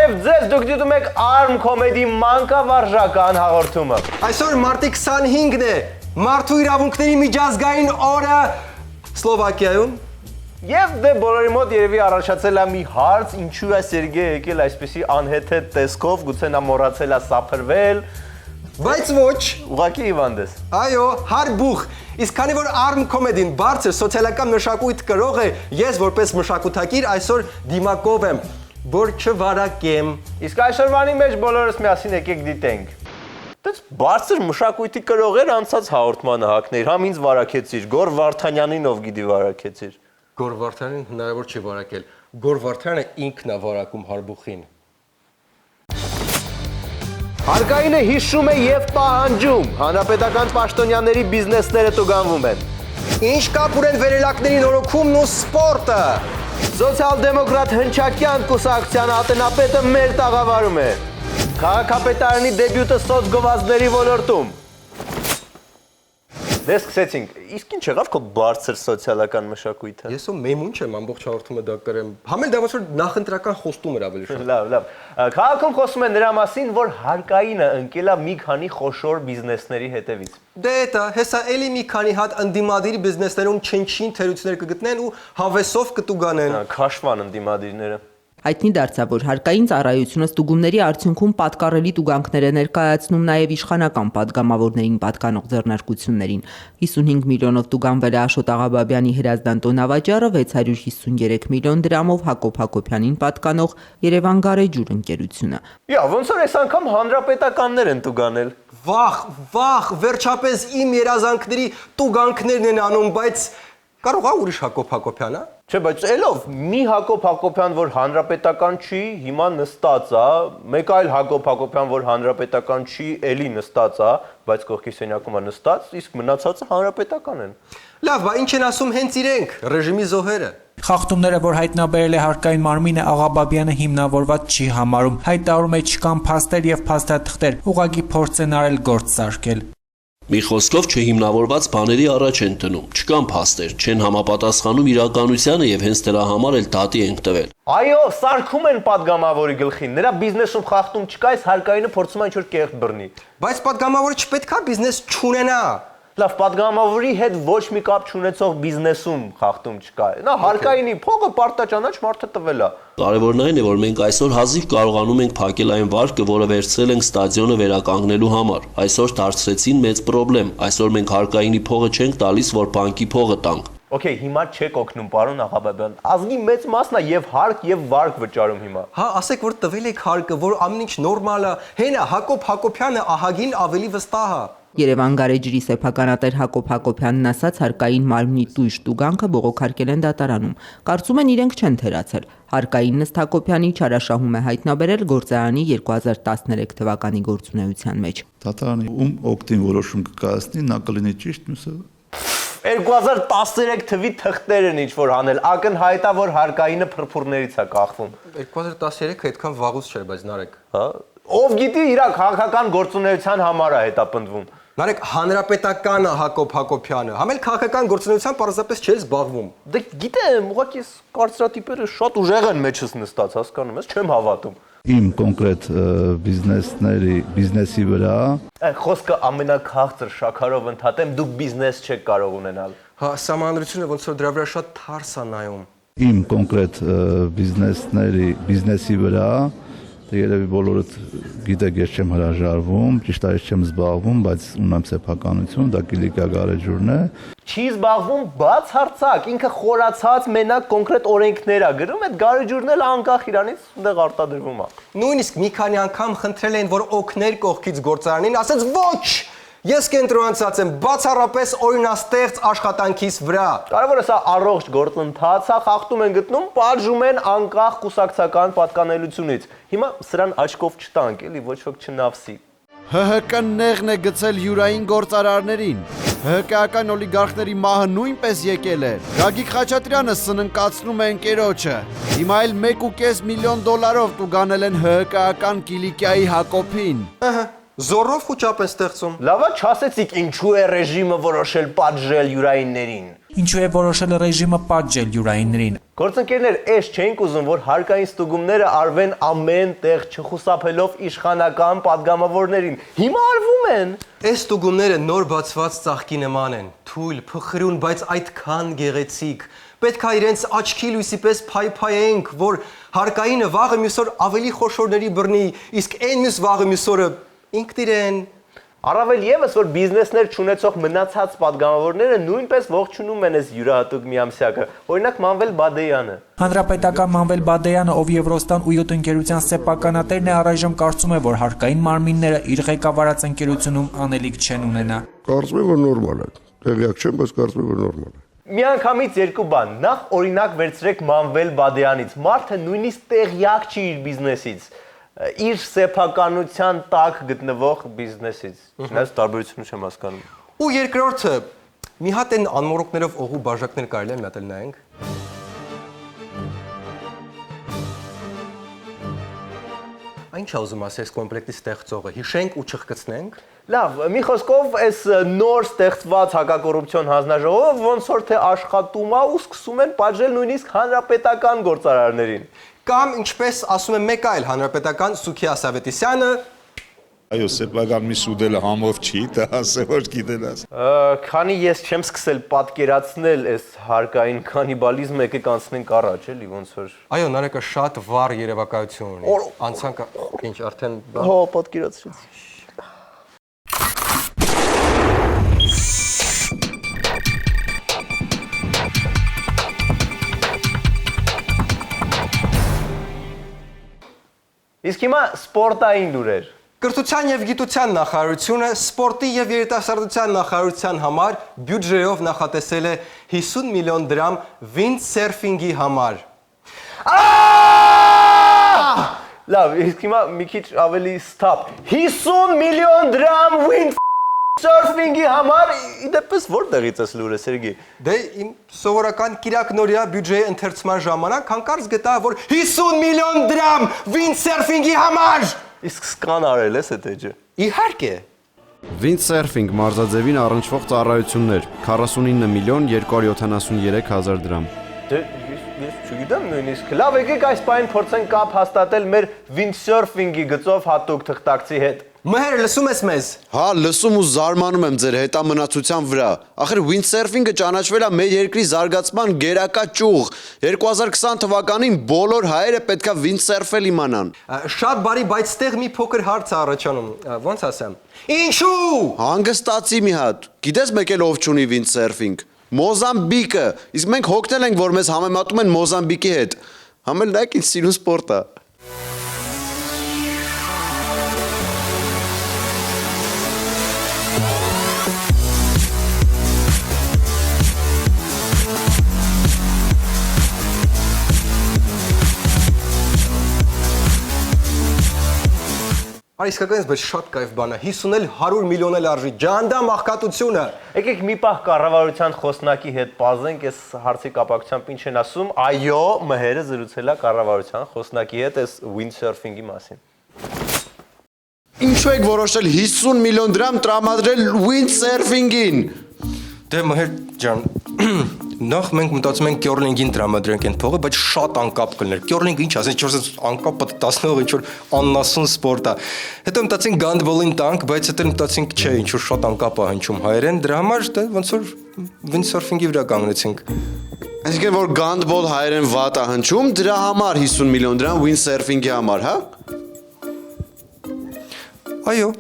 Բարև ձեզ, դուք դիտում եք Arm Comedy մանկավարժական հաղորդումը։ Այսօր մարտի 25-ն է, մարդու իրավունքների միջազգային օրը Սլովակիայում։ Եվ դե բոլորի մոտ երևի առաջացել է մի հարց, ինչու է Սերգեյը եկել այսպեսի անհեթեթ տեսքով, գուցե նա մոռացել է սափրվել։ Բայց ոչ, Ուղղակի հիվանդ ես։ այո, հարբուխ։ Իսկ քանի որ Arm Comedy-ն բարձր սոցիալական մշակույթ կրող է, ես որպես մշակութակիր այսօր դիմակով եմ, որ չվարակեմ։ Իսկ այսօրվանի մեջ բոլորս միասին եկեք դիտենք։ Դες բարձր մշակույթի կրողեր անցած հաղորդմանը հակներ, համ ինձ վարակեցիր, Գոր Վարդանյանին ով գիտի վարակեցիր։ Գոր Վարդանյանին հնարավոր չի վարակել։ Գոր Վարդանը ինքն է վարակում հարբուխին։ Հարկայինը հիշում է եւ պահանջում, հանրապետական պաշտոնյաների բիզնեսները տուգանվում են։ Ինչ կապ ունեն վերելակների նորոգումն ու սպորտը։ Սոցիալ-դեմոկրատ Հնչակյան կուսակցության ատենապետը մեր տաղավարում է։ Քաղաքապետարանի դեբյուտը սոցգովազդների ոլորտում։ Դե սկսեցինք, իսկ ինչ եղավ քո բարձր սոցիալական մշակույթը։ Ես ու մեմուն չեմ, ամբողջ հաղորդումը դա կրեմ։ Համել դա ոնց որ նախընտրական խոստում էր ավելի շատ։ Լավ։ Քաղաքում խոսում են նրա մասին, որ հարկայինը ընկել է մի քանի խոշոր բիզնեսների հետևից։ Դե դա, հեսա էլի մի քանի հատ ընդդիմադիր բիզնեսներում չնչին թերություններ կգտնեն ու հավեսով կտուգանեն։ Քաշվան ընդդիմադիրները։ Հայտնի դարձավ, որ հարկային ծառայությունը ստուգումների արդյունքում պատկառելի տուգանքներ է ներկայացնում նաև իշխանական падգամավորներին պատկանող ձեռնարկություններին։ 55 միլիոնով տուգանվել է Աշոտ Աղաբաբյանի Հրազդան տոնավաճառը, 653 միլիոն դրամով Հակոբ Հակոբյանին պատկանող Երևան Գարեջուր ընկերությունը։ Ոնց որ այս անգամ հանրապետականներ են տուգանել։ Վախ, վերջապես իմ երազանքների տուգանքներն են անում, բայց կարող է ուրիշ Հակոբ Հակոբյանը։ Չէ, բայց ելով մի Հակոբ Հակոբյան, որ հանրապետական չի, հիմա նստած է, մեկ այլ Հակոբ Հակոբյան, որ հանրապետական չի, էլի նստած է, բայց կողքի սենյակում է նստած, իսկ մնացածը հանրապետական են։ Լավ, բա ինչ են ասում հենց իրենք, ռեժիմի զոհերը։ Խախտումները, որ հայտնաբերել է հարկային մարմինը, Աղաբաբյանը հիմնավորված չի համարում, հայտարարում է չկան փաստեր եւ փաստաթղթեր, ուղղակի փորձ են արել գործ սարքել։ Մի խոսքով չհիմնավորված բաների առաջ են դնում, չկան փաստեր, չեն համապատասխանում իրականությանը եւ հենց դրա համար էլ դատի ենք տվել։ Այո, սարքում են падգամավորի գլխին, նրա բիզնեսում խախտում չկա, այս հարկայինը փորձում է ինչ-որ կեղտ բռնի։ Բայց падգամավորը չպետք է բիզնես չունենա։ Լավ, падգամավորի հետ ոչ մի կապ չունեցող բիզնեսում խախտում չկա։ Նա հարկայինի փողը պարտաճանաչ մարդը տվել է։ Կարևորն այն է, որ մենք այսօր հազիվ կարողանում ենք փակել այն վարկը, որը վերցրել ենք ստադիոնը վերականգնելու համար։ Այսօր դարձրեցին մեծ խնդրեմ։ Այսօր մենք հարկայինի փողը չենք տալիս, որ բանկի փողը տանք։ Okay, հիմա չեք օգնում, պարոն Աղաբաբյան։ Ազգի մեծ մասն է եւ հարկ եւ վարկ վճարում հիմա։ Հա, ասեք, որ տվել եք հարկը, որ ամեն ինչ նորմալ է։ Հենա Հակոբ Հակոբյանը ահագին ավելի վստահ է։ Երևան Գարեջրի սեփականատեր Հակոբ Հակոբյանն ասաց հարկային մարմնի տույժ տուգանքը բողոքարկել են դատարանում։ Կարծում են իրենք չեն թերացել։ Հարկային Նստ Հակոբյանի չարաշահում է հայտնաբերել գործարանի 2013 թվականի գործունեության մեջ։ Դատարանի ում օգտին որոշում կկայացնի, նա կլինի ճիշտ, մյուսը 2013 թվի թղթերն ինչ որ հանել, ակնհայտ է որ հարկայինը փրփուրներից է կախվում։ 2013-ը այդքան վաղուց չէր, բայց Նարեկ։ Հա։ Ով գիտի իր քաղաքական գործունեության համար է հետապնդվում։ Նարեկ հանրապետականը Հակոբ Հակոբյանը, համ էլ քաղաքական գործունեությունությամբ պարզապես չէ զբաղվում։ Դե գիտեմ, ուղղակի կարծրատիպերը շատ ուժեղ են մեջս նստած, հասկանում ես, չեմ հավատում։ իմ կոնկրետ բիզնեսի վրա։ Խոսքը ամենաքաղցր շաքարով ընդհատեմ, դուք բիզնես չեք կարող ունենալ։ Հա, սահմանադրությունը ոնց որ դրա վրա շատ թարս է նայում։ Իմ կոնկրետ բիզնեսի վրա, երևի բոլորդ գիտեք, ես չեմ հրաժարվում, ճիշտ է, ես չեմ զբաղվում, բայց ունեմ սեփականություն, դա Կիլիկա Գարեջուրն է։ Չի զբաղվում բացարձակ, ինքը խորացած մենակ կոնկրետ օրենքներ է գրում, այդ Գարեջուրն էլ անկախ իրանից այնտեղ արտադրվում է։ Նույնիսկ մի քանի անգամ խնդրել են, որ օգներ կողքից գործարանին, ասեց ոչ։ Ես կենտրոնացած եմ բացառապես օրինաստեղծ աշխատանքիս վրա։ Կարևորը սա առողջ գործընթաց է, խախտում են գտնում, պատժում են անկախ կուսակցական պատկանելությունից։ Հիմա սրան աչքով չտանք, էլի ոչ ոք չնավսի։ ՀՀԿ-ն նեղն է գցել յուրային գործարարներին։ ՀՀԿ-ական օլիգարխների մահը նույնպես եկել է։ Գագիկ Խաչատրյանը սննկացնում է ընկերոջը։ Հիմա էլ 1.5 միլիոն դոլարով տուգանել են ՀՀԿ-ական Կիլիկիայի Հակոբին։ Զորով խոճապ են ստեղծում։ Լավա չասեցիք ինչու է ռեժիմը որոշել պատժել յուրայիններին։ Ինչու է որոշել ռեժիմը պատժել յուրայիններին։ Գործընկերներ, այս չենք ուզում, որ հարկային ստուգումները արվեն ամեն տեղ չխուսափելով իշխանական падգամավորներին։ Հիմա արվում են։ Այս ստուգումները նոր բացված ծաղկի նման են, թույլ, փխրուն, բայց այդքան գեղեցիկ։ Պետք է իրենց աչքի լույսի պես փայփայենք, որ հարկայինը վաղը մյուս օր ավելի խոշորների բռնի, իսկ այն մյուս վաղը մյուս օրը ինքն իրեն։ Առավել եւս, որ բիզնեսներ չունեցող մնացած падգամավորները նույնպես ողջունում են այս յուրահատուկ միամսյակը։ Օրինակ Մանվել Բադեյանը։ Հանրապետական Մանվել Բադեյանը, ով Եվրոստան 8 ընկերության սեփականատերն է, առայժմ կարծում է, որ հարկային մարմինները իր ղեկավարած ընկերությունում անելիք չեն ունենա։ Կարծում եմ, որ նորմալ է։ Տեղյակ չեմ, բայց կարծում եմ, որ նորմալ է։ Միանգամից երկու բան։ Նախ օրինակ վերցրեք Մանվել Բադեյանից։ Մարդը նույնիսկ տեղյակ չի իր բիզնեսից, իր սեփականության տակ գտնվող բիզնեսից։ Չնայած տարբերությունը չեմ հասկանում։ Ու երկրորդը, մի հատ են անմորոկներով օղու բաժակներ կարելի է մտել նայենք։ Ինչ ուզում ասես կոմպլեկտի ստեղծողը, հիշենք ու չխկցնենք։ Լավ, մի խոսքով այս նոր ստեղծված հակակոռուպցիոն հանձնաժողովը ոնց որ թե աշխատում է ու սկսում են պատժել նույնիսկ հանրապետական գործարարներին։ Կամ ինչպես ասում է մեկ այլ հանրապետական Սուքի Ասավետիսյանը, Այո, սեփական մի սուդելը համով չի, դա ասե որ գիտենաս։ Քանի ես չեմ սկսել պատկերացնել այս հարկային կանիբալիզմը, եկեք անցնենք առաջ, էլի ոնց որ։ այո, Նարեկը շատ վառ երևակայություն ունի։ Անցանք, ինչ արդեն Հո, պատկերացրեցի։ Իսկ հիմա սպորտային լուրեր։ Կրթության եւ գիտության նախարարությունը սպորտի եւ երիտասարդության նախարարության համար բյուջեով նախատեսել է 50 միլիոն դրամ վինդսերֆինգի համար։ Լավ, իսկ հիմա մի քիչ ավելի stop։ 50 միլիոն դրամ windsurfing-ի համար, իդեպս որտեղից էս լուրը, Սերգեյ։ Դե իմ սովորական կիրակնորյա բյուջեի ընթերցման ժամանակ հանկարծ գտա, որ 50 միլիոն դրամ վինդսերֆինգի համար։ Իսկ սկան արել ես այդ էջը։ Իհարկե։ Windsurfing մարզաձևին առնչվող ծառայություններ 49 միլիոն 273 հազար դրամ։ Դե ես չգիտեմ նույնիսկ։ Լավ, եկեք այս պայն փորձենք կապ հաստատել մեր windsurfing-ի գծով հատուկ թղթակցի հետ։ Մհեր, լսում ես մեզ։ Հա, լսում ու զարմանում եմ ձեր հետամնացության վրա։ Ախր windsurfing-ը ճանաչվել է մեր երկրի զարգացման գերակա ճյուղ։ 2020 թվականին բոլոր հայերը պետքա windsurf-էլ իմանան։ Շատ բարի, բայց ստեղ մի փոքր հարց է առաջանում։ Ոնց ասեմ։ Ինչու։ Հանգստացի մի հատ։ Գիտես մեկ էլ ով չունի windsurfing։ Մոզամբիկը։ Իսկ մենք հոգնել ենք, որ մեզ համեմատում են Մոզամբիկի հետ։ Համել նայեք ինչ սիրուն սպորտ է։ Արի իսկականից բայց շատ կայֆ բան է, 50-ել 100 միլիոն էլ արժի, ջանդամ աղքատությունը։ Եկեք մի պահ կառավարության խոսնակի հետ պազենք, այս հարցի կապակցությամբ ինչ են ասում։ Այո, Մհերը զրուցել է կառավարության խոսնակի հետ այս windsurfing-ի մասին։ Ինչու եք որոշել 50 միլիոն դրամ տրամադրել windsurfing-ին։ Դե Մհեր ջան, նախ մենք մտածում ենք curling-ին տրամադրենք այն փողը, բայց շատ անկապ կլներ։ Curling-ը ինչ ասես, ինչ անկապը 10-ով ինչ որ աննասուն սպորտ է։ Հետո մտածենք գանդբոլին տանք, բայց հետո մտածենք, չէ, ինչ որ շատ անկապ է հնչում հայերեն, դրա համար դե ոնց որ windsurfing-ի վրա կանգնեցինք։ Այսինքն որ գանդբոլ հայերեն վատ է հնչում, դրա համար 50 միլիոն դրամ windsurfing-ի համար, հա։ Այո։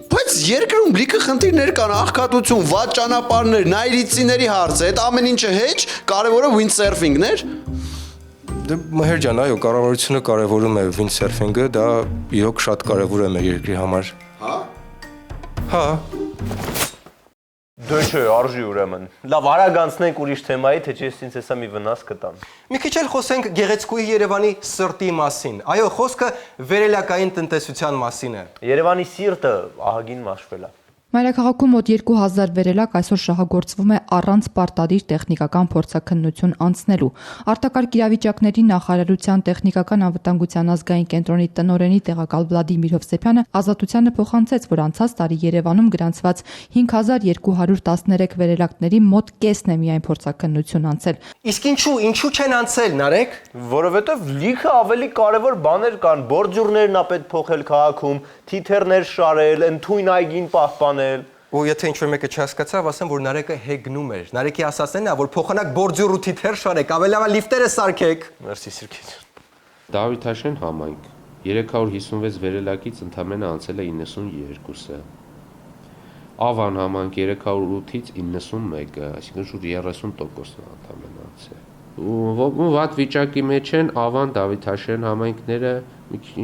Բայց երկրում լիքը խնդիրներ կան, աղքատություն, վատ ճանապարհներ, նայրիցիների հարցը, այդ ամեն ինչը հեչ, կարևորը windsurfing-ն էր։ Դե Մհեր ջան, այո, կառավարությունը կարևորում է windsurfing-ը, դա իրոք շատ կարևոր է մեր երկրի համար։ Հա։ Հա։ Դե չէ, արժի ուրեմն։ Լավ, արագ անցնենք ուրիշ թեմայի, թե չէ ինձ հեսա մի վնաս կտան։ Մի քիչ էլ խոսենք գեղեցկուհի Երևանի սրտի մասին։ Այո, խոսքը վերելակային տնտեսության մասին է։ Երևանի սիրտը ահագին մաշվել է։ Մայրաքաղաքում մոտ 2000 վերելակ այսօր շահագործվում է առանց պարտադիր տեխնիկական փորձաքննություն անցնելու։ Արտակարգ իրավիճակների նախարարության տեխնիկական անվտանգության ազգային կենտրոնի տնօրենի տեղակալ Վլադիմիր Հովսեփյանը ազատությանը փոխանցեց, որ անցած տարի Երևանում գրանցված 5213 վերելակների մոտ կեսն է միայն փորձաքննություն անցել։ Իսկ ինչու չեն անցել, Նարեկ։ Որովհետև լիքը ավելի կարևոր բաներ կան, բորջուրներն ա պետք փոխել քաղաքում, թիթեռներ շարել, ընդույն այգին պահպանել։ Ու եթե ինչ-որ մեկը չհասկացավ, ասեմ, որ Նարեկը հեգնում էր։ Նարեկի ասածն է, որ փոխանակ բորջուր ու թիթեռ շարեք, ավելի լավ լիֆտերը սարքեք։ Մերսի Սիրքեջ։ Դավիթաշեն համայնք 356 վերելակից ընդամենը անցել է 92-ը։ Ավան համայնք 308-ից 91-ը, այսինքն շուրջ 30%-ն ընդամենը անցել։ Ու վատ վիճակի մեջ են Ավան, Դավիթաշեն համայնքները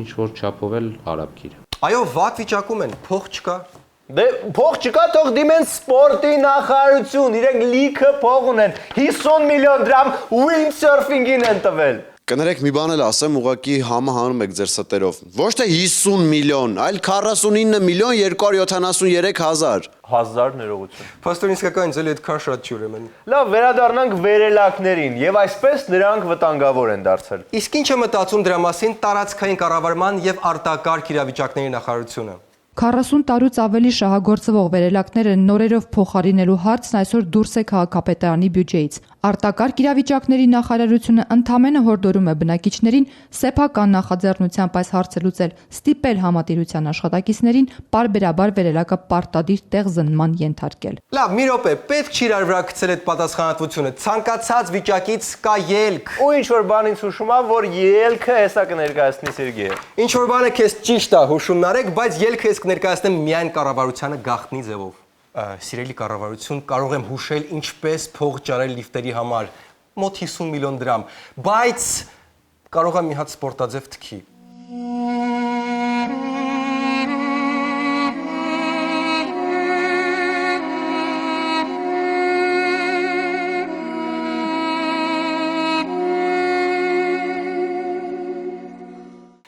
ինչ որ չափով էլ Արաբքիր։ Այո, վատ վիճակում են, փող չկա։ Դե փող չկա, թող դիմեն սպորտի նախարարություն, իրենք լիքը փող ունեն, 50 միլիոն դրամ windsurfing-ին են տվել։ Կներեք մի բան էլ ասեմ, ուղղակի համահանում եք ձեր ստերով։ Ոչ թե 50 միլիոն, այլ 49 միլիոն 273 հազար։ Հազար ներողություն։ Փաստորեն իսկական ինձ էլ այդքան շատ չի ուրեմն։ Լավ, վերադառնանք վերելակներին, եւ այսպես նրանք վտանգավոր են դարձել։ Իսկ ինչ է մտածում դրա մասին տարածքային կառավարման եւ արտակարգ իրավիճակների նախարարությունը։ 40 տարուց ավելի շահագործվող վերելակները նորերով փոխարինելու հարցն այսօր դուրս է քաղաքապետարանի բյուջեից։ Արտակարգ իրավիճակների նախարարությունը ընդամենը հորդորում է բնակիչներին սեփական նախաձեռնությամբ այս հարցը լուծել, ստիպել համատիրության աշխատակիցներին պարբերաբար վերելակը պարտադիր տեղ զննման ենթարկել։ Լավ, մի րոպե, պետք չի իրար վրա գցել այդ պատասխանատվությունը։ Ցանկացած վիճակից կա ելք։ Ու ինչ որ բան ինձ հուշում է, որ ելքը հեսա կներկայացնի Սերգեյը։ Ինչ որ բանը քեզ ճիշտ է հուշում Նարեկ, բայց ելքը ես կներկայացնեմ միայն կառավարությանը գաղտնի ձևով։ Սիրելի կառավարություն, կարող եմ հուշել ինչպես փող ճարել լիֆտերի համար, մոտ 50 միլիոն դրամ, բայց կարող եմ մի հատ սպորտաձև թքի։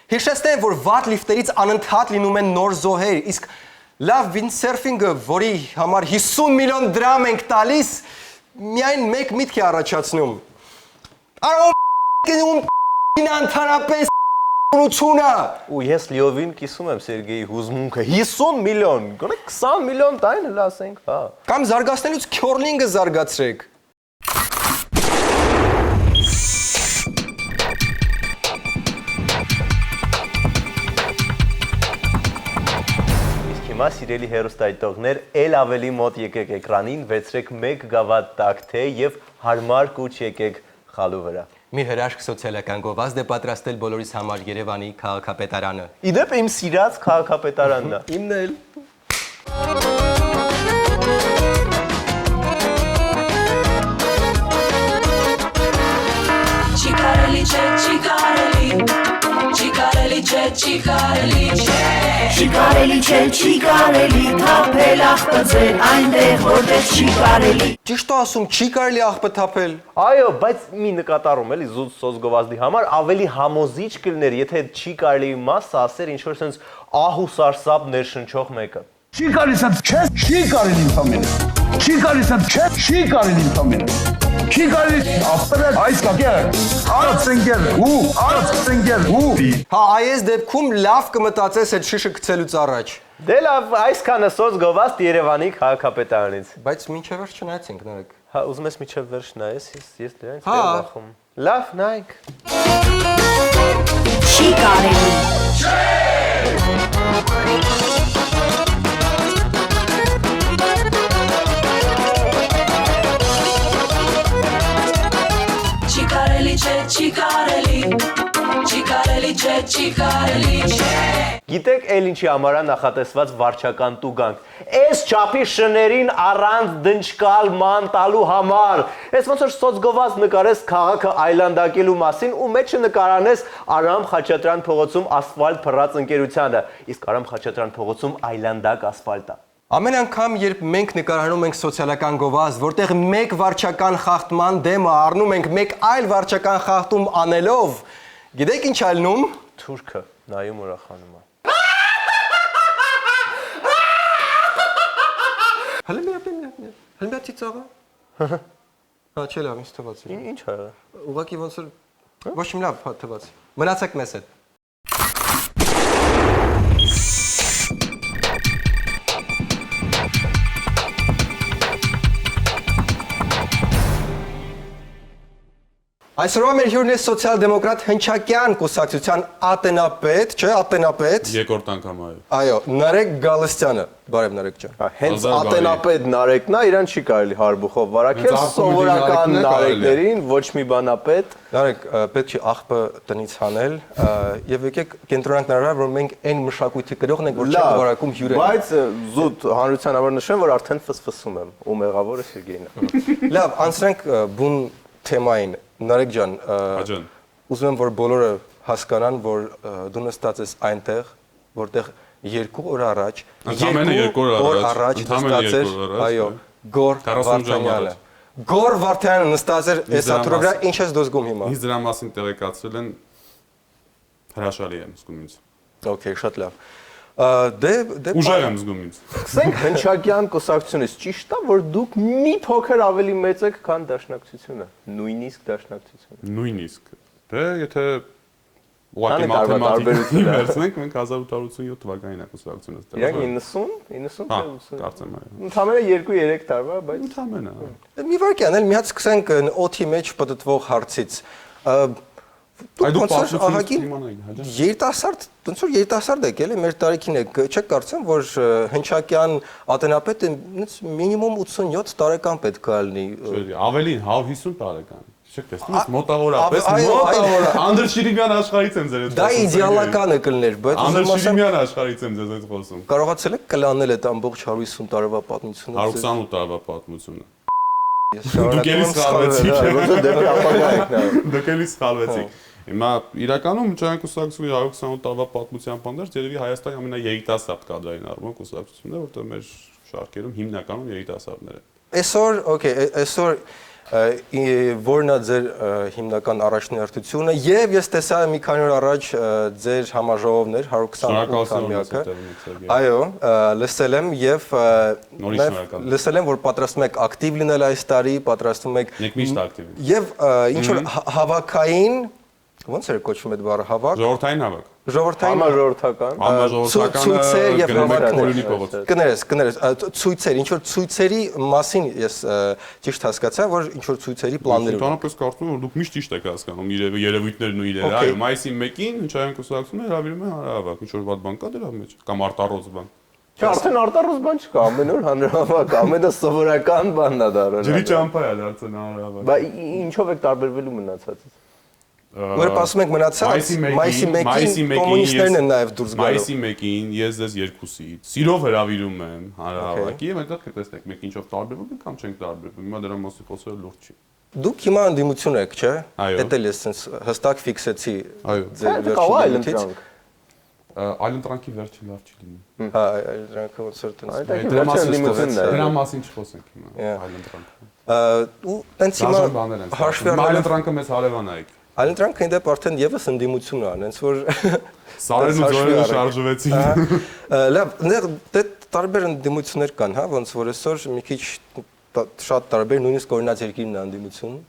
Հիշեցնեմ, որ վատ լիֆտերից անընդհատ լինում են նոր զոհեր, իսկ լավ windsurfing-ը, որի համար 50 միլիոն դրամ ենք տալիս, միայն մեկ միտք է առաջացնում։ Անթարապես ությունը։ Ու ես լիովին կիսում եմ Սերգեյի հուզմունքը, 50 միլիոն, գոնե 20 միլիոն տային հələ ասենք, հա։ Կամ զարգացնելուց քյորլինգը զարգացրեք։ Հիմա սիրելի հեռուստադիտողներ, ել ավելի մոտ եկեք էկրանին, վերցրեք 1 գավաթ տաք թեյ եւ հարմար կուչ եկեք խալու վրա։ Մի հրաշք սոցիալական գովազդ է պատրաստել բոլորիս համար Երևանի քաղաքապետարանը։ Իդեպ իմ սիրած քաղաքապետարանն է։ Իմն էլ։ Չի կարելի չէ, չի կարելի, չի կարելի չէ, չի կարելի չէ, չի կարելի չէ, չի կարելի, թափել աղբը ձեր այնտեղ, որտեղ չի կարելի։ Ճիշտ է ասում, չի կարելի աղբը թափել։ Այո, բայց մի նկատառում էլի զուտ սոցգովազդի համար ավելի համոզիչ կլներ, եթե չի կարելի մասը ասեր ինչ որ sense ահ ու սարսափ ներշնչող մեկը։ Չի կարելի սա, չէ, չի կարելի ընդամենը։ Չի կարելի սա, չէ, չի կարելի ընդամենը։ Չի կարելի ապրել այս կակը։ Արած ընկեր ու արած ընկեր ու։ Հա, այս դեպքում լավ կմտածես այդ շիշը գցելուց առաջ։ Դե լավ, այսքանը սոցգովազդ Երևանի քաղաքապետարանից։ Բայց մինչև վերջ չնայեցինք Նարեկ։ Հա, ուզում ես մինչև վերջ նայես, ես դրանից Հա։ եմ վախում։ Լավ, նայեք։ Չի կարելի։ Չի կարելի չէ, չի կարելի, չի կարելի չէ, չի կարելի չէ։ Գիտեք, էլ ինչի համար է նախատեսված վարչական տուգանք։ Այս չափի շներին առանց դնչկալ ման տալու համար։ Այս ոնց որ սոցգովազդ նկարես քաղաքը այլանդակելու մասին ու մեջը նկարանես Արամ Խաչատրյան փողոցում ասֆալտ փռած ընկերությանը, իսկ Արամ Խաչատրյան փողոցում այլանդակ ասֆալտ է։ Ամեն անգամ, երբ մենք նկարահանում ենք սոցիալական գովազդ, որտեղ մեկ վարչական խախտման դեմը առնում ենք մեկ այլ վարչական խախտում անելով, գիտեք ինչ ալնում։ Թուրքը նայում ուրախանում է։ Հələ մի ծաղա։ Հա, չէ լավ, ինձ թվաց։ Ինչ ա։ Ուղղակի ոնց որ ոչ իմ լավ թվաց։ Մնացեք մեզ հետ։ Այսօրվա մեր հյուրն է սոցիալ-դեմոկրատ Հնչակյան կուսակցության ատենապետ, չէ, ատենապետ։ Երկրորդ անգամ այո։ Այո, Նարեկ Գալստյանը, բարև Նարեկ ջան։ Հենց ատենապետ Նարեկն է, իրան չի կարելի հարբուխով վարակել, սովորական Նարեկներին, ոչ մի բանապետ։ Նարեկ, պետք չի աղբը տնից հանել, եւ եկեք կենտրոնանք նրան, որ մենք այն մշակույթի գրողն ենք, որ չենք վարակում հյուրեր։ Բայց զուտ հանրության համար նշեմ, որ արդեն ֆսֆսում եմ, ու մեղավորը Սերգեյն է։ Լավ, անցնենք բուն թեմային։ Նարեկ ջան, ուզում եմ, որ բոլորը հասկանան, որ դու նստած ես այնտեղ, որտեղ 2 օր առաջ, 2 օր առաջ նստած էր, այո, Գոր Վարդանյանը։ Գոր Վարդանյանը նստած էր այս աթոռի վրա, ինչ ես դու զգում հիմա։ Ինձ դրա մասին տեղեկացրել են, հրաշալի եմ զգում ինձ։ Okay, շատ լավ։ Ուժեղ եմ զգում ինձ։ Սկսենք Հնչակյան կուսակցությունից, ճիշտ է, որ դուք մի փոքր ավելի մեծ եք, քան դաշնակցությունը, նույնիսկ դաշնակցությունը։ Նույնիսկ։ Դե եթե ուղղակի մաթեմատիկի վերցնենք, մենք 1887 թվականին է կուսակցությունը ստեղծվել։ Իրանք 90 Հա, կարծեմ այո։ Ընդամենը 2-3 տարվա, բայց ընդամենը։ Մի վարքյան, մի հատ սկսենք օդի մեջ պտտվող հարցից։ Դուք ահագին երիտասարդ, ոնց որ երիտասարդ եք, էլի մեր տարիքին եք, չեք կարծում, որ Հնչակյան ատենապետը մինիմում 87 տարեկան պետք է լինի։ Ավելին 150 տարեկան։ Չեք տեսնում, մոտավորապես, Անդր Շիրիմյան աշխարհից եմ ձեր հետ խոսում։ Դա իդեալականը կլներ, բայց Անդր Շիրիմյան աշխարհից եմ ձեզ հետ խոսում։ Կարողացել եք կլանել այդ ամբողջ 150 տարվա պատմությունը։ 128 տարվա պատմությունը։ Դուք էլի սխալվեցիք։ Դուք էլի սխալվեցիք։ Հիմա իրականում Հնչակյան կուսակցությունը 128 տարվա պատմության պանդեր երևի Հայաստանի ամենաերիտասարդ կադրային առումով կուսակցությունն է, որտեղ մեր շարքերում հիմնականում երիտասարդներ են։ Այսօր, okay, այսօր որն է ձեր հիմնական առաջնահերթությունը եւ ես տեսա մի քանի օր առաջ ձեր համաժողովներ 128-ամյակը։ Այո, լսել եմ եւ լսել եմ, որ պատրաստում եք ակտիվ լինել այս տարի, պատրաստում եք միշտ ակտիվ։ Եվ ինչ որ հավաքային ոնց էր կոչվում այդ բառը հավաք։ Ժողովրդային հավաք։ Ժողովրդային ցույցեր եւ կներես ցույցեր, ինչ որ ցույցերի մասին ես ճիշտ հասկացա, որ ինչ որ ցույցերի պլաններ ունեն։ Ընդհանրապես կարծում եմ, որ դուք միշտ ճիշտ եք հասկանում երևույթներն ու իրերը, այո, մայիսի 1-ին Հնչակյան կուսակցությունը հրավիրում է հանրահավաք, ինչ որ վատ բան կա դրա մեջ, կամ արտառոց բան։ Չէ, արդեն արտառոց բան չկա, ամեն օր հանրահավաք, ամենասովորական բանն է դառել։ Ջրի ճամփա է դարձել հանրահավաք։ Բայց ինչով եք տարբերվելու մնացածից։ Որ ասում ենք մնացած մայիսի 1-ին կոմունիստներն են նաև դուրս գալու։ Մայիսի 1-ին ես ձեզ երկուսից սիրով հրավիրում եմ հանրահավաքի եւ այդտեղ կտեսնեք մեկ ինչով տարբերվում ենք կամ չենք տարբերվում։ Հիմա դրա մասին խոսելը լուրջ չի։ Դուք հիմա անդիմություն եք, չէ՞։ Դա էլ ես sense հստակ ֆիքսեցի ձեր վերջին այլընտրանքի վերջը լավ չի լինում։ Հա, այլընտրանքը ոնց որ տենց։ Դրա մասին չխոսենք հիմա, այլընտրանքը։ Ու տենց հիմա հաշվի առնելով այլընտրանքը մեզ հարևանայք։ Այլընտրանքը այնտեղ արդեն եւս ընդդիմություն է, այնց որ սարերն ու ձորերը շարժվեցին։ Լավ, դե տարբեր ընդդիմություններ կան, հա, ոնց որ այսօր մի քիչ շատ տարբեր, նույնիսկ օրինաց երկիրն է ընդդիմություն։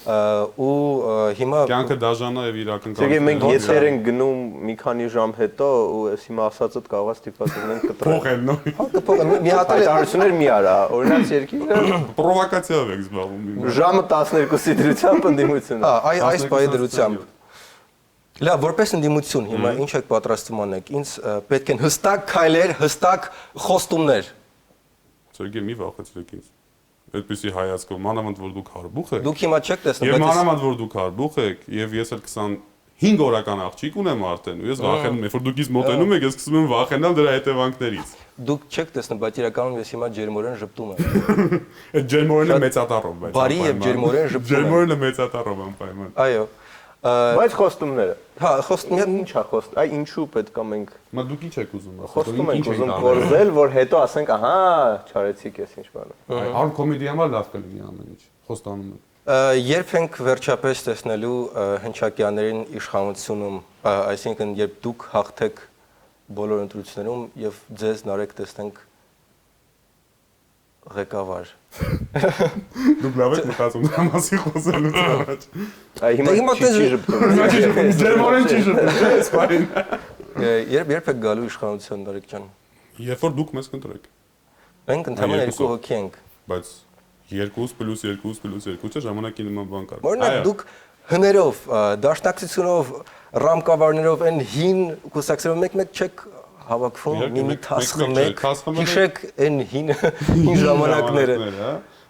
Ու հիմա կյանքը դաժան է եւ իրական կյանքը։ Մենք եթեր ենք գնում մի քանի ժամ հետո ու ես հիմա ասածդ կարող է ստիպված լինենք կտրել։ Փոխել նույն։ Հա, կփոխել։ Մի հատ հայտարարություններ մի արա, օրինաց երկիրը պրովոկացիայով եք զբաղվում։ Ժամը 12-ի դրությամբ ընդդիմություն։ Հա, այս բայ դրությամբ։ Լավ, որպես ընդդիմություն հիմա ինչ եք պատրաստում անեք։ Ինձ պետք են հստակ քայլեր, հստակ խոստումներ։ Սերգեյ, մի վախեցրեք ինձ։ Այդպեսի հայացքով, մանավանդ որ դուք հարբուխ եք։ Դուք հիմա չեք տեսնում, բայց մանավանդ որ դուք հարբուխ եք, եւ ես էլ 25 օրական աղջիկ ունեմ արդեն, ու ես վախենում եմ, որ դուք ինձ մոտենում եք, ես սկսում եմ վախենալ դրա հետևանքներից։ Դուք չեք տեսնում, բայց իրականում ես հիմա ջերմորեն ժպտում եմ։ Այդ ջերմորենը մեծատառով, բայց բարի եւ ջերմորեն ժպտում եմ։ Ջերմորենը մեծատառով անպայման։ Այո։ Բայց խոստումները։ Հա, խոստումները ինչ է խոստ։ Այ ինչու պետք է մենք։ Մա դուք ինչ եք ուզում ասել։ Խոստում ենք ուզում կորզել, որ հետո ասենք, ահա, չարեցիք ես ինչ բանը։ Արմ կոմեդիա համար լավ կլինի ամեն ինչ։ Խոստանում եմ։ Երբ ենք վերջապես տեսնելու Հնչակյաններին իշխանությունում, այսինքն երբ դուք հաղթեք բոլոր ընտրություններում եւ ձեզ Նարեկ տեսնենք ղեկավար։ Դուք լավ եք մտածում դրա մասին խոսելուց առաջ։ Հիմա չի ժպտում։ Ջերմորեն չի ժպտում, չէ՞, սպայն։ Երբ եք գալու իշխանության Նարեկ ջան։ Երբ որ դուք մեզ կընտրեք։ Մենք ընդհանրապես 2 հոգի ենք։ Բայց 2 + 2 + 2 չէ, ժամանակի նման բան կար։ Օրինակ դուք հներով, դաշնակցությունով, ռամկավարներով այն հին կուսակցերով մեկ-մեկ չեք հավաքվում, մի թասխմեք, հիշեք այն հին ժամանակները։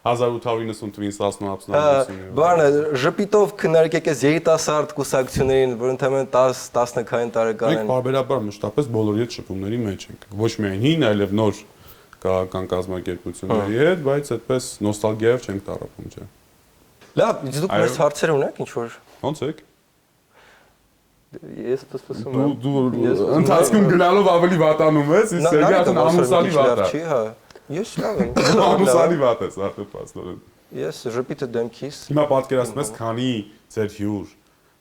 1890 թվին Սասնո ապստամբությունը։ Բանը ժպիտով քննարկեք այս երիտասարդ կուսակցություններին, որ ընդհանրապես 10-15 տարեկան են։ Մենք բարբերաբար մշտապես բոլորի հետ շփումների մեջ ենք։ Ոչ միայն հին, այլև նոր քաղաքական կազմակերպությունների հետ, բայց այդպես նոստալգիայով չենք տառապում, չէ։ Լավ, դուք մեծ հարցեր ունեք, ինչ որ։ Ոնց եք։ Ես տեսնում եմ։ Դու ընթացքում գնալով ավելի վատանում ես, իսկ Սերգեյն ամուսալի վատ է։ Չի, հա։ Ես լավ եմ։ Ամուսալի վատ ես, արդեն պաստորեն։ Ես ժպիտը դեմքիս։ Հիմա պատկերացնում ես քանի ձեր հյուր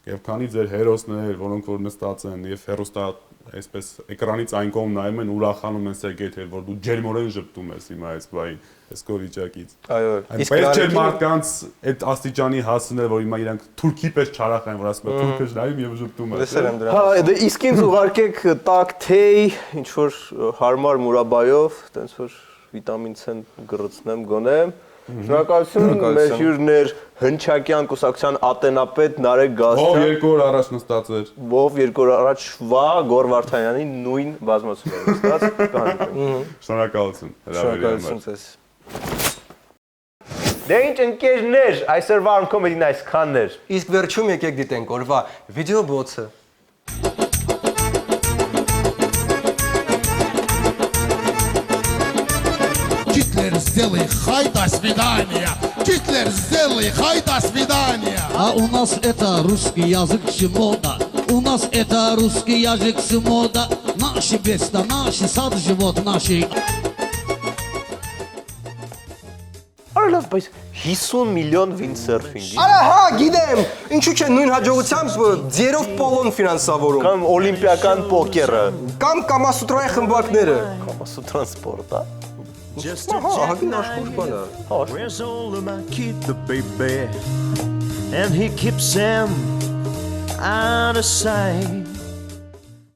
եւ քանի ձեր հերոսներ, որոնք որ նստած են եւ հերոստա այսպես էկրանից այն կողմ նայում են, ուրախանում են Սերգեյ թե որ դու ջերմորեն ժպտում ես հիմա այս բային, այս կորիճակից։ Այո, իսկ պետք չէ մարդկանց այդ աստիճանի հասնել, որ հիմա իրանք թուրքի պես չարախային, որ ասում են թուրքը նայում եւ ժպտում են։ Լսել եմ դրանից։ Հա, դե իսկ ինձ ուղարկեք տակ թեյ, ինչ որ հարմար մուրաբայով, տենց որ վիտամին C-ն գրծնեմ գոնե։ Շնորհակալություն, մեր հյուրներ Հնչակյան կուսակցության ատենապետ Նարեկ Գասյան։ Ով 2 օր առաջ նստած էր։ Ով 2 օր առաջ Գոր Վարդանյանի նույն բազմացումով նստած կհանդիպենք։ Շնորհակալություն։ Շնորհակալություն ձեզ։ Դե ինչ ընկերներ, այսօրվա Comedy-ն այսքանն էր։ Իսկ վերջում եկեք դիտենք օրվա վիդեո բոցը։ Гитлер, сделай хай, до свидания. Гитлер, сделай хай, до свидания. А у нас это русский язык мода. У нас это русский язык мода. Наши места, наши сад, живот наши. Արլավ, բայց 50 միլիոն վինդսերֆինգի։ Արա, հա, գիտեմ։ Ինչու՞ չէ նույն հաջողությամբ ձերով պոլոն ֆինանսավորում։ Կամ օլիմպիական պոկերը։ Կամ կամասուտրայի խմբակները։ Կամասուտրան սպորտա։ Where's all of my kid, the baby? And he keeps them out of sight.